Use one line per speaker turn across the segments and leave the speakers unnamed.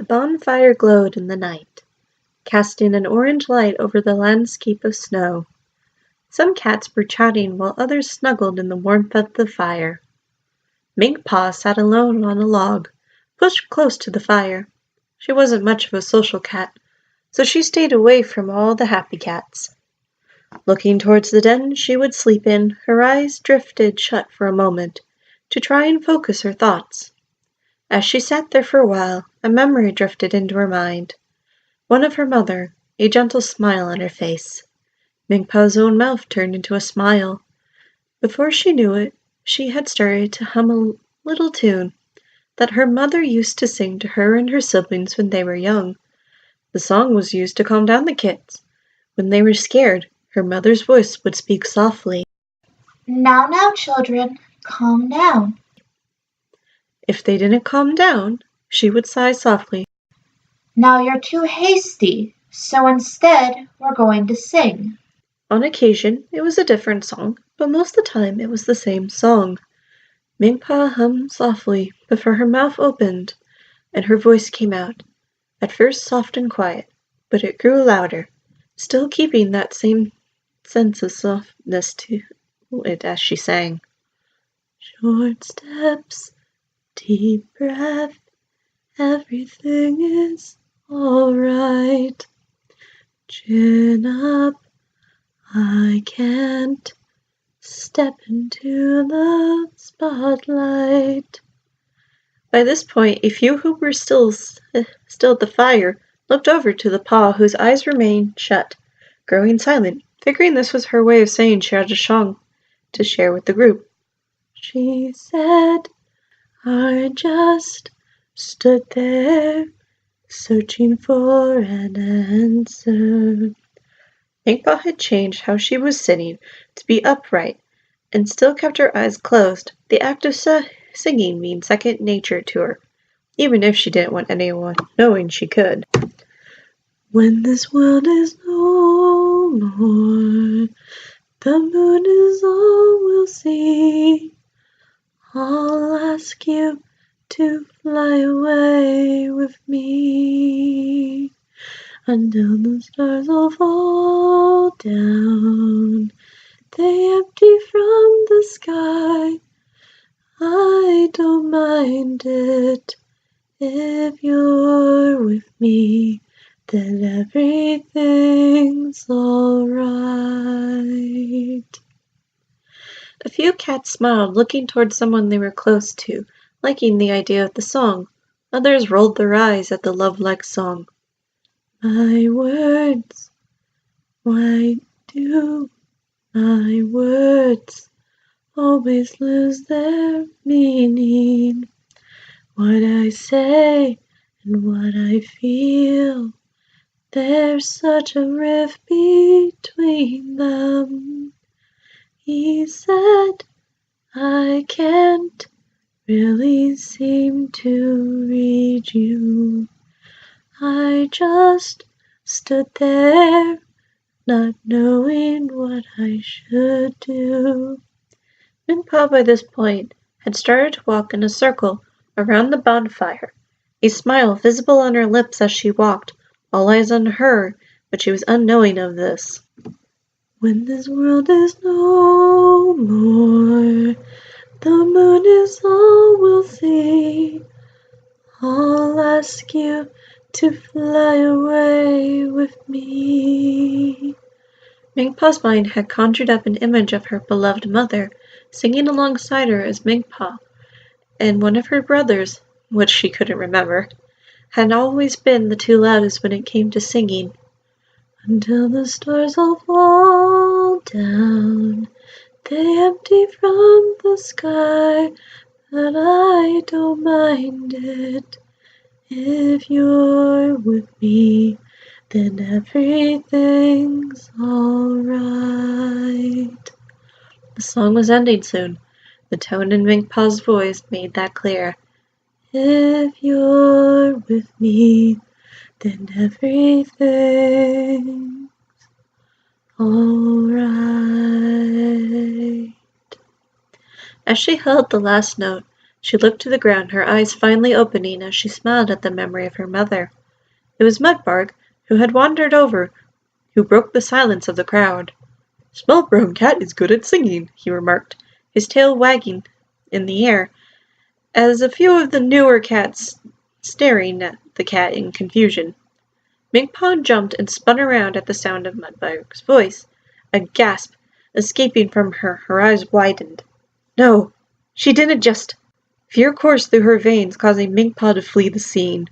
The bonfire glowed in the night, casting an orange light over the landscape of snow. Some cats were chatting while others snuggled in the warmth of the fire. Minkpaw sat alone on a log, pushed close to the fire. She wasn't much of a social cat, so she stayed away from all the happy cats. Looking towards the den she would sleep in, her eyes drifted shut for a moment, to try and focus her thoughts. As she sat there for a while, a memory drifted into her mind. One of her mother, a gentle smile on her face. Minkpaw's own mouth turned into a smile. Before she knew it, she had started to hum a little tune that her mother used to sing to her and her siblings when they were young. The song was used to calm down the kids. When they were scared, her mother's voice would speak softly.
Now, children, calm down.
If they didn't calm down, she would sigh softly.
Now you're too hasty, so instead we're going to sing.
On occasion, it was a different song, but most of the time it was the same song. Minkpaw hummed softly before her mouth opened, and her voice came out, at first soft and quiet, but it grew louder, still keeping that same sense of softness to it as she sang. Short steps, deep breath, everything is all right. Chin up, I can't step into the spotlight. By this point, a few who were still at the fire looked over to the paw whose eyes remained shut, growing silent, figuring this was her way of saying she had a song to share with the group. She said, I just stood there, searching for an answer. Minkpaw had changed how she was sitting to be upright, and still kept her eyes closed. The act of singing being second nature to her, even if she didn't want anyone knowing she could. When this world is no more, the moon is all we'll see. I'll ask you to fly away with me until the stars all fall down. They empty from the sky. I don't mind it. If you're with me, then everything's all right. A few cats smiled, looking towards someone they were close to, liking the idea of the song. Others rolled their eyes at the love-like song. My words, why do my words always lose their meaning? What I say and what I feel, there's such a rift between them. He said, I can't really seem to read you. I just stood there, not knowing what I should do. Minkpaw by this point had started to walk in a circle around the bonfire, a smile visible on her lips as she walked, all eyes on her, but she was unknowing of this. When this world is no more, the moon is all we'll see. I'll ask you to fly away with me. Minkpaw's mind had conjured up an image of her beloved mother, singing alongside her as Minkpaw, and one of her brothers, which she couldn't remember, had always been the two loudest when it came to singing. Until the stars all fall down, they empty from the sky, but I don't mind it. If you're with me, then everything's all right. The song was ending soon. The tone in Minkpaw's voice made that clear. If you're with me, then everything's all right. As she held the last note, She looked to the ground, her eyes finally opening as she smiled at the memory of her mother. It was Mudbark, who had wandered over, who broke the silence of the crowd. "Small brown cat is good at singing," he remarked, his tail wagging in the air, as a few of the newer cats staring at the cat in confusion. Minkpaw jumped and spun around at the sound of Mudbark's voice. A gasp escaping from her, her eyes widened. No, she didn't just... Fear coursed through her veins, causing Minkpaw to flee the scene.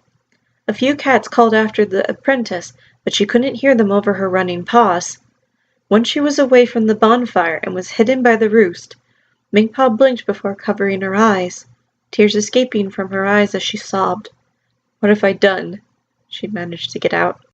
A few cats called after the apprentice, but she couldn't hear them over her running paws. Once she was away from the bonfire and was hidden by the roost, Minkpaw blinked before covering her eyes, tears escaping from her eyes as she sobbed. "What have I done?" she managed to get out.